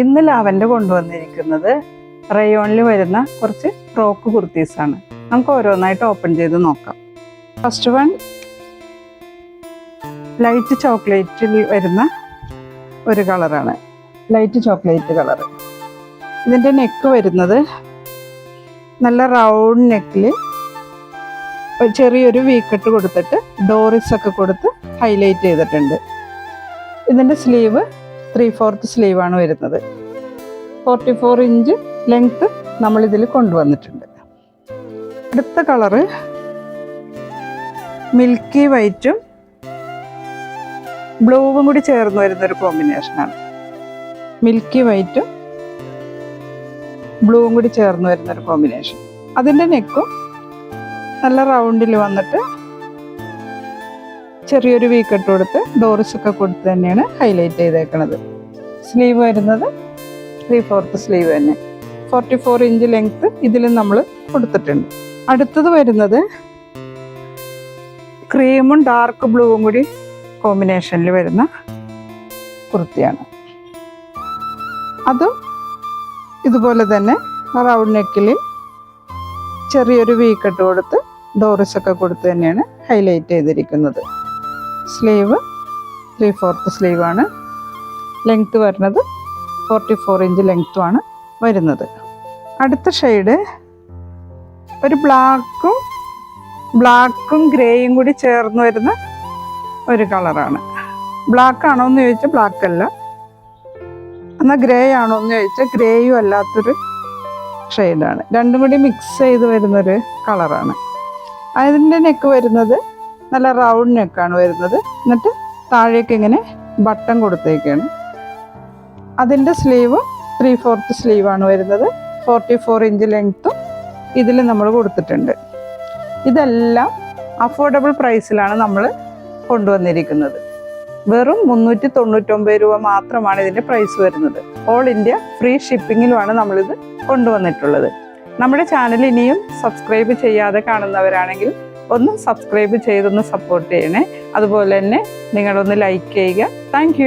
ഇന്ന് ലാവൻഡർ കൊണ്ടുവന്നിരിക്കുന്നത് റയോണിൽ വരുന്ന കുറച്ച് ഫ്രോക്ക് കുർത്തീസാണ്. നമുക്ക് ഓരോന്നായിട്ട് ഓപ്പൺ ചെയ്ത് നോക്കാം. ഫസ്റ്റ് വൺ ലൈറ്റ് ചോക്ലേറ്റിൽ വരുന്ന ഒരു കളറാണ്. Light chocolate colour. ഇതിൻ്റെ നെക്ക് വരുന്നത് നല്ല റൗണ്ട് നെക്കിൽ ചെറിയൊരു വീക്കട്ട് കൊടുത്തിട്ട് ഡോറിസ് ഒക്കെ കൊടുത്ത് ഹൈലൈറ്റ് ചെയ്തിട്ടുണ്ട്. ഇതിൻ്റെ സ്ലീവ് 3/4 സ്ലീവാണ് വരുന്നത്. 44 ഇഞ്ച് ലെങ്ത്ത് നമ്മളിതിൽ കൊണ്ടുവന്നിട്ടുണ്ട്. അടുത്ത കളറ് മിൽക്കി വൈറ്റും ബ്ലൂവും കൂടി ചേർന്ന് വരുന്നൊരു കോമ്പിനേഷനാണ്. മിൽക്കി വൈറ്റും ബ്ലൂവും കൂടി ചേർന്ന് വരുന്നൊരു കോമ്പിനേഷൻ. അതിൻ്റെ നെക്കും നല്ല റൗണ്ടിൽ വന്നിട്ട് ചെറിയൊരു വീക്കട്ട് കൊടുത്ത് ഡോറിസ് ഒക്കെ കൊടുത്ത് തന്നെയാണ് ഹൈലൈറ്റ് ചെയ്തേക്കുന്നത്. സ്ലീവ് വരുന്നത് 3/4 സ്ലീവ് തന്നെ. 44 ഇഞ്ച് ലെങ്ത്ത് ഇതിലും നമ്മൾ കൊടുത്തിട്ടുണ്ട്. അടുത്തത് വരുന്നത് ക്രീമും ഡാർക്ക് ബ്ലൂവും കൂടി കോമ്പിനേഷനിൽ വരുന്ന കുർത്തിയാണ്. അതും ഇതുപോലെ തന്നെ റൗണ്ട് നെക്കിൽ ചെറിയൊരു വീക്കട്ട് കൊടുത്ത് ഡോറിസ് ഒക്കെ കൊടുത്ത് തന്നെയാണ് ഹൈലൈറ്റ് ചെയ്തിരിക്കുന്നത്. സ്ലീവ് 3/4 സ്ലീവാണ്. ലെങ്ത്ത് വരുന്നത് 44 ഇഞ്ച് ലെങ്ത്തുമാണ് വരുന്നത്. അടുത്ത ഷെയ്ഡ് ഒരു ബ്ലാക്കും ഗ്രേയും കൂടി ചേർന്ന് വരുന്ന ഒരു കളറാണ്. ബ്ലാക്ക് ആണോ എന്ന് ചോദിച്ചാൽ ബ്ലാക്ക് അല്ല, എന്നാൽ ഗ്രേ ആണോ എന്ന് ചോദിച്ചാൽ ഗ്രേയും അല്ലാത്തൊരു ഷെയ്ഡാണ്. രണ്ടും കൂടി മിക്സ് ചെയ്ത് വരുന്നൊരു കളറാണ്. അതിൻ്റെ നെക്ക് വരുന്നത് നല്ല റൗണ്ട് നെക്കാണ് വരുന്നത്. എന്നിട്ട് താഴേക്ക് ഇങ്ങനെ ബട്ടൺ കൊടുത്തേക്കാണ്. അതിൻ്റെ സ്ലീവ് 3/4 സ്ലീവാണ് വരുന്നത്. 44 ഇഞ്ച് ലെങ്ത്തും ഇതിൽ നമ്മൾ കൊടുത്തിട്ടുണ്ട്. ഇതെല്ലാം അഫോർഡബിൾ പ്രൈസിലാണ് നമ്മൾ കൊണ്ടുവന്നിരിക്കുന്നത്. വെറും 399 രൂപ മാത്രമാണ് ഇതിൻ്റെ പ്രൈസ് വരുന്നത്. ഓൾ ഇന്ത്യ ഫ്രീ ഷിപ്പിങ്ങിലുമാണ് നമ്മളിത് കൊണ്ടുവന്നിട്ടുള്ളത്. നമ്മുടെ ചാനൽ ഇനിയും സബ്സ്ക്രൈബ് ചെയ്യാതെ കാണുന്നവരാണെങ്കിൽ ഒന്ന് സബ്സ്ക്രൈബ് ചെയ്തൊന്ന് സപ്പോർട്ട് ചെയ്യണേ. അതുപോലെ തന്നെ നിങ്ങളൊന്ന് ലൈക്ക് ചെയ്യുക. താങ്ക്